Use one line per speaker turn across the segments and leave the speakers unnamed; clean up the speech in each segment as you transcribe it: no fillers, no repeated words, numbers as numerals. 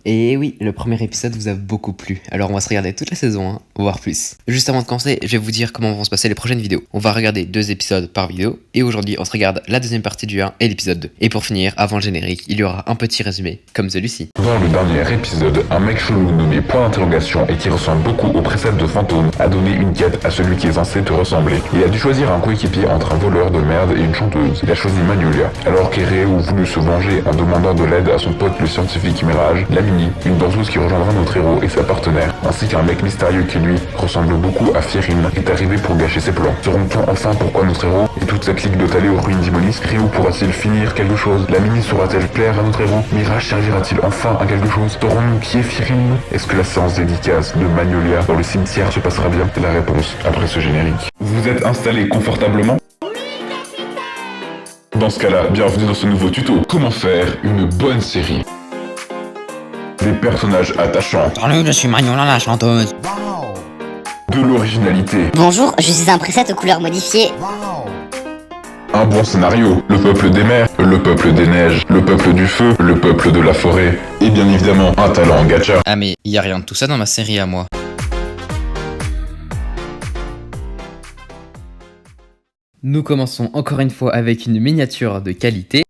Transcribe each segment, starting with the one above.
Et oui, le premier épisode vous a beaucoup plu, alors on va se regarder toute la saison 1, voire plus. Juste avant de commencer, je vais vous dire comment vont se passer les prochaines vidéos. On va regarder 2 épisodes par vidéo, et aujourd'hui on se regarde la deuxième partie du 1 et l'épisode 2. Et pour finir, avant le générique, il y aura un petit résumé, comme celui-ci.
Dans le dernier épisode, un mec chelou nommé Point d'interrogation et qui ressemble beaucoup au précepte de fantôme a donné une quête à celui qui est censé te ressembler. Il a dû choisir un coéquipier entre un voleur de merde et une chanteuse. Il a choisi Magnolia. Alors qu'Ereo voulut se venger en demandant de l'aide à son pote le scientifique Mirage, la Mini, une borzouse qui rejoindra notre héros et sa partenaire, ainsi qu'un mec mystérieux qui lui ressemble beaucoup à Fierine, est arrivé pour gâcher ses plans. Saurons-nous enfin pourquoi notre héros et toute sa clique doit aller aux ruines d'Imonis? Reo pourra-t-il finir quelque chose? La Mini saura-t-elle plaire à notre héros? Mirage servira-t-il enfin à quelque chose? Saurons-nous qui est Fierine? Est-ce que la séance dédicace de Magnolia dans le cimetière se passera bien? La réponse après ce générique. Vous êtes installé confortablement? Dans ce cas-là, bienvenue dans ce nouveau tuto. Comment faire une bonne série? Des personnages attachants.
Salut, je suis Magnolia la chanteuse.
De l'originalité.
Bonjour, je suis un preset aux couleurs modifiées.
Un bon scénario. Le peuple des mers, le peuple des neiges, le peuple du feu, le peuple de la forêt. Et bien évidemment, un talent en gacha.
Ah mais y a rien de tout ça dans ma série à moi.
Nous commençons encore une fois avec une miniature de qualité.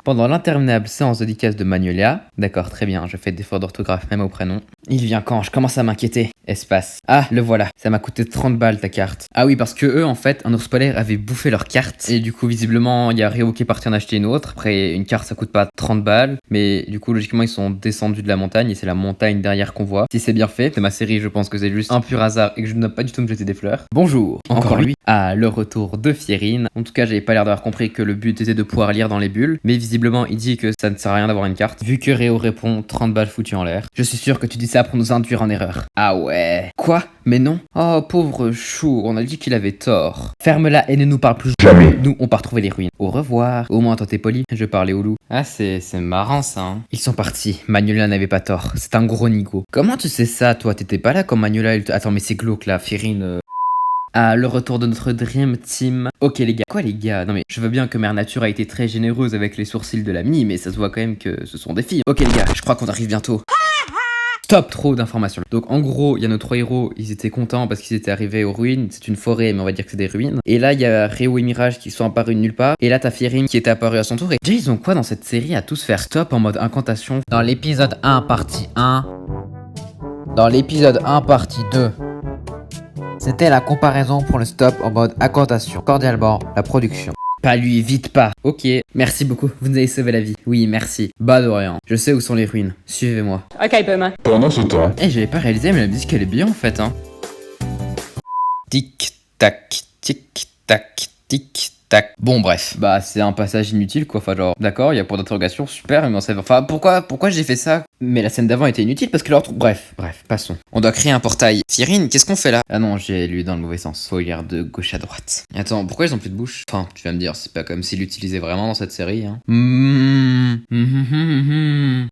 Pendant l'interminable séance de dédicace de Magnolia, d'accord, très bien, je fais des fautes d'orthographe même au prénom. Il vient quand? Je commence à m'inquiéter. Espace. Ah, le voilà. Ça m'a coûté 30 balles ta carte. Ah oui, parce que eux, en fait, un ours polaire avait bouffé leur carte. Et du coup, visiblement, il y a Ryo qui est parti en acheter une autre. Après, une carte, ça coûte pas 30 balles. Mais du coup, logiquement, ils sont descendus de la montagne. Et c'est la montagne derrière qu'on voit. Si c'est bien fait, c'est ma série, je pense que c'est juste un pur hasard et que je ne dois pas du tout me jeter des fleurs. Bonjour. Encore lui. Ah, le retour de Fierine. En tout cas, j'avais pas l'air d'avoir compris que le but était de pouvoir lire dans les bulles. Mais visiblement, il dit que ça ne sert à rien d'avoir une carte. Vu que Ryo répond 30 balles foutues en l'air. Je suis sûr que tu dis ça pour nous induire en erreur. Ah ouais. Quoi? Mais non. Oh, pauvre chou, on a dit qu'il avait tort. Ferme-la et ne nous parle plus
Jamais.
Nous, on part trouver les ruines. Au revoir. Au moins, toi, t'es poli. Je parlais au loup. Ah, c'est marrant, ça, hein. Ils sont partis. Magnolia n'avait pas tort. C'est un gros nigo. Comment tu sais ça, toi? T'étais pas là quand Magnolia... Attends, mais c'est glauque, là. Fierine... Ah, le retour de notre Dream Team. Ok les gars. Quoi les gars? Non mais je veux bien que Mère Nature a été très généreuse avec les sourcils de la Mini, mais ça se voit quand même que ce sont des filles. Ok les gars, je crois qu'on arrive bientôt. Stop, trop d'informations. Donc en gros, il y a nos 3 héros, ils étaient contents parce qu'ils étaient arrivés aux ruines. C'est une forêt, mais on va dire que c'est des ruines. Et là, il y a Ryo et Mirage qui sont apparus de nulle part. Et là, t'as Fierine qui était apparue à son tour. Et déjà, ils ont quoi dans cette série à tous faire stop en mode incantation? Dans l'épisode 1, partie 1. Dans l'épisode 1, partie 2. C'était la comparaison pour le stop en mode incantation. Cordialement, la production. Pas lui, vite pas. Ok, merci beaucoup, vous nous avez sauvé la vie. Oui, merci. Bah de rien. Je sais où sont les ruines. Suivez-moi.
Ok, Boomer.
Pendant ce temps,
Eh, j'avais pas réalisé, mais la musique elle est bien en fait, hein. Tic tac, tic tac, tic tac. Bon bref, bah c'est un passage inutile quoi, enfin genre, d'accord, il y a point d'interrogation, super, mais on sait enfin pourquoi j'ai fait ça? Mais la scène d'avant était inutile parce que leur bref, passons.
On doit créer un portail. Fierine, qu'est-ce qu'on fait là?
Ah non, j'ai lu dans le mauvais sens. Faut lire de gauche à droite. Attends, pourquoi ils ont plus de bouche? Enfin, tu vas me dire, c'est pas comme s'ils l'utilisaient vraiment dans cette série, hein.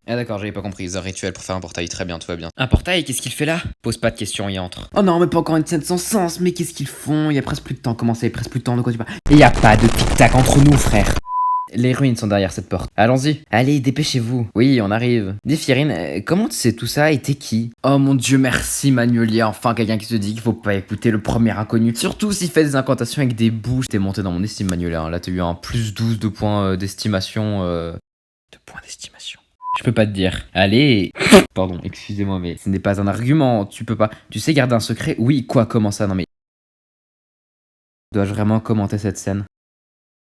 Ah d'accord, j'avais pas compris. Ils ont un rituel pour faire un portail. Très bien, tout va bien.
Un portail, qu'est-ce qu'il fait là?
Pose pas de questions, il entre.
Oh non, mais pas encore une scène sans sens, mais qu'est-ce qu'ils font? Il y a presque plus de temps, comment ça, il y a presque plus de temps, de quoi tu parles? Il y a pas de tic-tac entre nous, frère. Les ruines sont derrière cette porte. Allons-y. Allez, dépêchez-vous. Oui, on arrive. Dis Fierine, comment tu sais tout ça et t'es qui? Oh mon dieu, merci Magnolia. Enfin, quelqu'un qui se dit qu'il faut pas écouter le premier inconnu. Surtout s'il fait des incantations avec des bouches. T'es monté dans mon estime, Magnolia. Hein. Là, t'as eu un plus 12 de points d'estimation. De points d'estimation. Je peux pas te dire. Allez. Pardon, excusez-moi, mais ce n'est pas un argument. Tu peux pas. Tu sais garder un secret? Oui, quoi? Comment ça? Non mais. Dois-je vraiment commenter cette scène?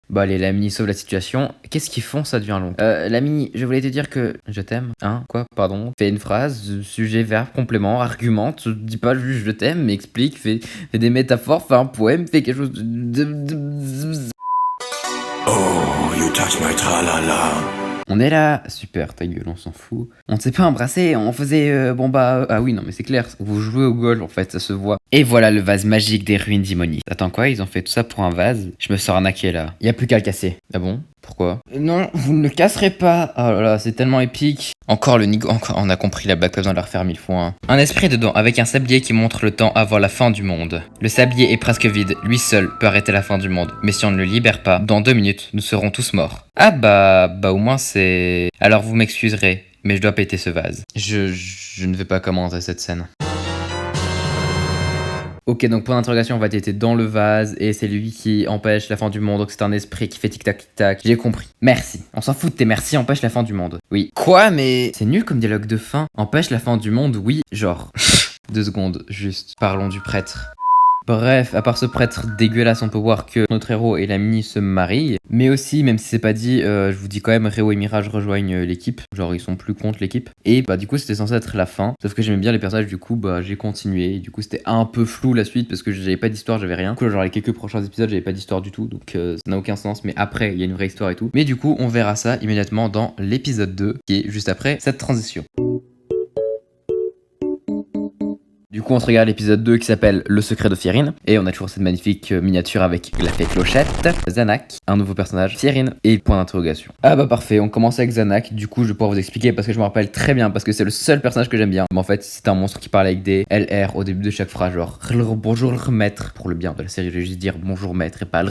Bon allez, la Mini sauve la situation. Qu'est-ce qu'ils font? Ça devient long. La Mini, je voulais te dire que je t'aime. Hein? Quoi? Pardon? Fais une phrase, sujet, verbe, complément, argumente. Dis pas juste je t'aime, mais explique. Fais des métaphores, fais un poème, fais quelque chose de...
Oh, you touch my tra-la-la.
On est là, super, ta gueule, on s'en fout. On ne s'est pas embrassé, on faisait... ah oui, non mais c'est clair, vous jouez au golf en fait, ça se voit. Et voilà le vase magique des ruines d'Imonis. Attends quoi, ils ont fait tout ça pour un vase? Je me sors arnaqué là. Y a plus qu'à le casser. Ah bon? Pourquoi? Non, vous ne le casserez pas. Oh là là, c'est tellement épique.
Encore le nigo. On a compris la blague, pas besoin de la refaire 1000 fois. Hein. Un esprit dedans, avec un sablier qui montre le temps avant la fin du monde. Le sablier est presque vide, lui seul peut arrêter la fin du monde. Mais si on ne le libère pas, dans 2 minutes, nous serons tous morts. Ah bah au moins c'est... Alors vous m'excuserez. mais je dois péter ce vase. Je ne vais pas commenter cette scène.
Ok, donc point d'interrogation, on va t'aider dans le vase et c'est lui qui empêche la fin du monde, donc c'est un esprit qui fait tic-tac tic-tac. J'ai compris. Merci. On s'en fout de tes merci, empêche la fin du monde. Oui. Quoi, mais... C'est nul comme dialogue de fin. Empêche la fin du monde, oui. Genre... 2 secondes, juste. Parlons du prêtre. Bref, à part ce prêtre dégueulasse, on peut voir que notre héros et la mini se marient. Mais aussi, même si c'est pas dit, je vous dis quand même, Réo et Mirage rejoignent l'équipe. Genre, ils sont plus contre l'équipe. Et bah, du coup, c'était censé être la fin. Sauf que j'aimais bien les personnages, du coup, bah, j'ai continué. Du coup, c'était un peu flou la suite parce que j'avais pas d'histoire, j'avais rien. Du coup, genre, les quelques prochains épisodes, j'avais pas d'histoire du tout. Donc, ça n'a aucun sens. Mais après, il y a une vraie histoire et tout. Mais du coup, on verra ça immédiatement dans l'épisode 2, qui est juste après cette transition. Du coup, on se regarde l'épisode 2 qui s'appelle Le secret de Fierine. Et on a toujours cette magnifique miniature avec la fée Clochette, Zanak, un nouveau personnage, Fierine et point d'interrogation. Ah bah parfait, on commence avec Zanak. Du coup, je vais pouvoir vous expliquer parce que je me rappelle très bien, parce que c'est le seul personnage que j'aime bien. Mais en fait, c'est un monstre qui parle avec des LR au début de chaque phrase, genre bonjour maître. Pour le bien de la série, je vais juste dire bonjour maître et pas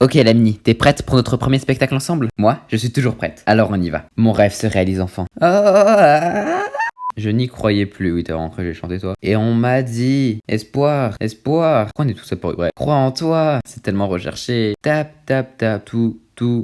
Ok Lamini, t'es prête pour notre premier spectacle ensemble? Moi, je suis toujours prête. Alors on y va. Mon rêve se réalise enfin. Je n'y croyais plus, oui, t'es rentré, j'ai chanté toi. Et on m'a dit, espoir, espoir. Pourquoi on est tous à pour... Ouais. Crois en toi, c'est tellement recherché. Tap, tap, tap, tout,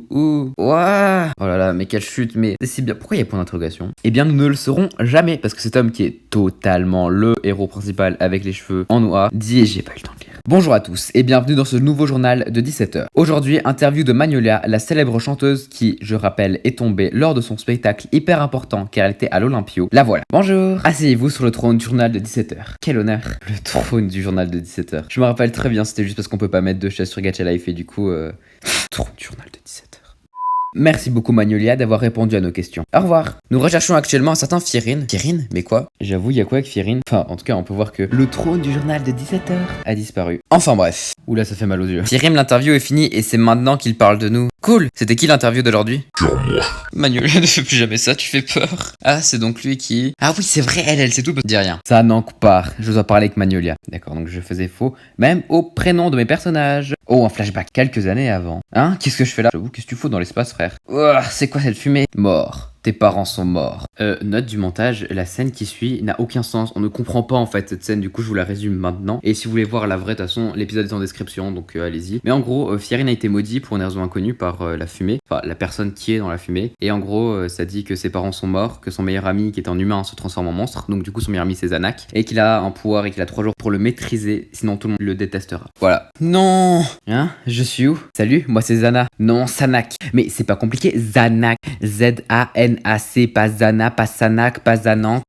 ouah. Oh là là, mais quelle chute, mais c'est si bien. Pourquoi il y a point d'interrogation? Eh bien, nous ne le saurons jamais, parce que cet homme qui est totalement le héros principal avec les cheveux en noir dit, j'ai pas eu le temps de lire. Bonjour à tous et bienvenue dans ce nouveau journal de 17h. Aujourd'hui, interview de Magnolia, la célèbre chanteuse qui, je rappelle, est tombée lors de son spectacle hyper important car elle était à l'Olympio. La voilà. Bonjour. Asseyez-vous sur le trône du journal de 17h. Quel honneur. Le trône du journal de 17h. Je me rappelle très bien, c'était juste parce qu'on peut pas mettre 2 chaises sur Gacha Life et du coup... trône du journal de 17h. Merci beaucoup Magnolia d'avoir répondu à nos questions. Au revoir. Nous recherchons actuellement un certain Fierine. Fierine? Mais quoi? J'avoue, il y a quoi avec Fierine? Enfin, en tout cas, on peut voir que le trône du journal de 17h a disparu. Enfin bref. Oula, ça fait mal aux yeux. Fierine, l'interview est finie et c'est maintenant qu'il parle de nous. Cool. C'était qui l'interview d'aujourd'hui?
Sur moi.
Magnolia ne fait plus jamais ça, tu fais peur. Ah, c'est donc lui qui... Ah oui, c'est vrai, elle sait tout, dis rien.
Ça n'enque pas. Je dois parler avec Magnolia. D'accord, donc je faisais faux. Même au prénom de mes personnages. Oh, un flashback quelques années avant. Hein? Qu'est-ce que je fais là? J'avoue, qu'est-ce que tu fous dans l'espace, frère? Ouah, c'est quoi cette fumée? Mort. Tes parents sont morts. Note du montage, la scène qui suit n'a aucun sens. On ne comprend pas en fait cette scène, du coup je vous la résume maintenant. Et si vous voulez voir la vraie, de toute façon, l'épisode est en description, donc allez-y. Mais en gros, Fierine a été maudit pour une raison inconnue par la fumée. Enfin, la personne qui est dans la fumée. Et en gros, ça dit que ses parents sont morts, que son meilleur ami qui est un humain se transforme en monstre. Donc du coup son meilleur ami c'est Zanak. Et qu'il a un pouvoir et qu'il a 3 jours pour le maîtriser, sinon tout le monde le détestera. Voilà. Non. Hein? Je suis où? Salut, moi c'est Zana. Non, Sanak. Mais c'est pas compliqué, Zanak. Z-A-N-A-C, pas Zana, pas Sanak, pas Zanan.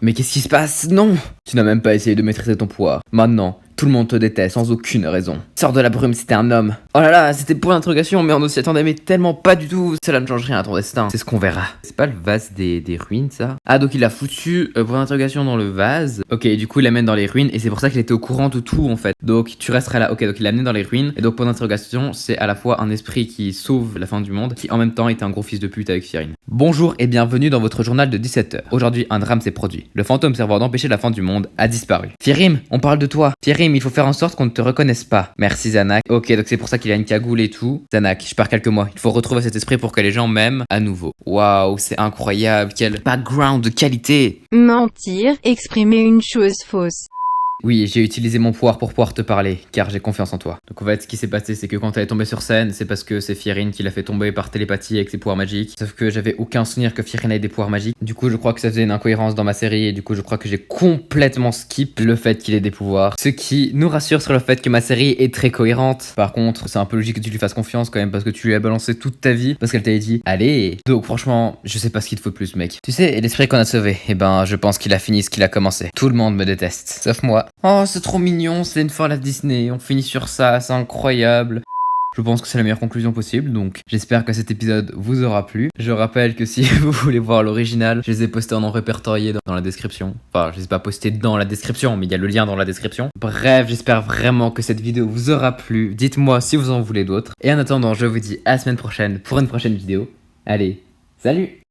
Mais qu'est-ce qui se passe? Non! Tu n'as même pas essayé de maîtriser ton pouvoir. Maintenant, tout le monde te déteste sans aucune raison. Sors de la brume, c'était un homme. Oh là là, c'était pour l'interrogation, mais on ne s'y attendait mais tellement pas du tout. Cela ne change rien à ton destin. C'est ce qu'on verra. C'est pas le vase des ruines, ça? Ah, donc il a foutu pour l'interrogation dans le vase. Ok, du coup il l'amène dans les ruines et c'est pour ça qu'il était au courant de tout en fait. Donc tu resteras là. Ok, donc il l'a amené dans les ruines. Et donc pour l'interrogation, c'est à la fois un esprit qui sauve la fin du monde, qui en même temps était un gros fils de pute avec Fierine. Bonjour et bienvenue dans votre journal de 17h. Aujourd'hui, un drame s'est produit. Le fantôme servant d'empêcher la fin du monde a disparu. Fierim, on parle de toi. Fierim, il faut faire en sorte qu'on ne te reconnaisse pas. Merci Zanak. Ok, donc c'est pour ça qu'il a une cagoule et tout. Zanak, je pars quelques mois. Il faut retrouver cet esprit pour que les gens m'aiment à nouveau. Waouh, c'est incroyable. Quel background de qualité.
Mentir, exprimer une chose fausse.
Oui, j'ai utilisé mon pouvoir pour pouvoir te parler, car j'ai confiance en toi. Donc en fait, ce qui s'est passé, c'est que quand elle est tombée sur scène, c'est parce que c'est Fierine qui l'a fait tomber par télépathie avec ses pouvoirs magiques. Sauf que j'avais aucun souvenir que Fierine ait des pouvoirs magiques. Du coup, je crois que ça faisait une incohérence dans ma série, et du coup, je crois que j'ai complètement skip le fait qu'il ait des pouvoirs. Ce qui nous rassure sur le fait que ma série est très cohérente. Par contre, c'est un peu logique que tu lui fasses confiance quand même, parce que tu lui as balancé toute ta vie, parce qu'elle t'a dit, allez. Donc franchement, je sais pas ce qu'il te faut de plus, mec. Tu sais, l'esprit qu'on a sauvé, eh ben, je pense qu'il a fini ce qu'il a commencé. Tout le monde me déteste, sauf moi. Oh, c'est trop mignon, c'est une fin à la Disney, on finit sur ça, c'est incroyable. Je pense que c'est la meilleure conclusion possible, donc j'espère que cet épisode vous aura plu. Je rappelle que si vous voulez voir l'original, je les ai postés en répertorié dans la description. Enfin, je les ai pas postés dans la description, mais il y a le lien dans la description. Bref, j'espère vraiment que cette vidéo vous aura plu. Dites-moi si vous en voulez d'autres. Et en attendant, je vous dis à la semaine prochaine pour une prochaine vidéo. Allez, salut!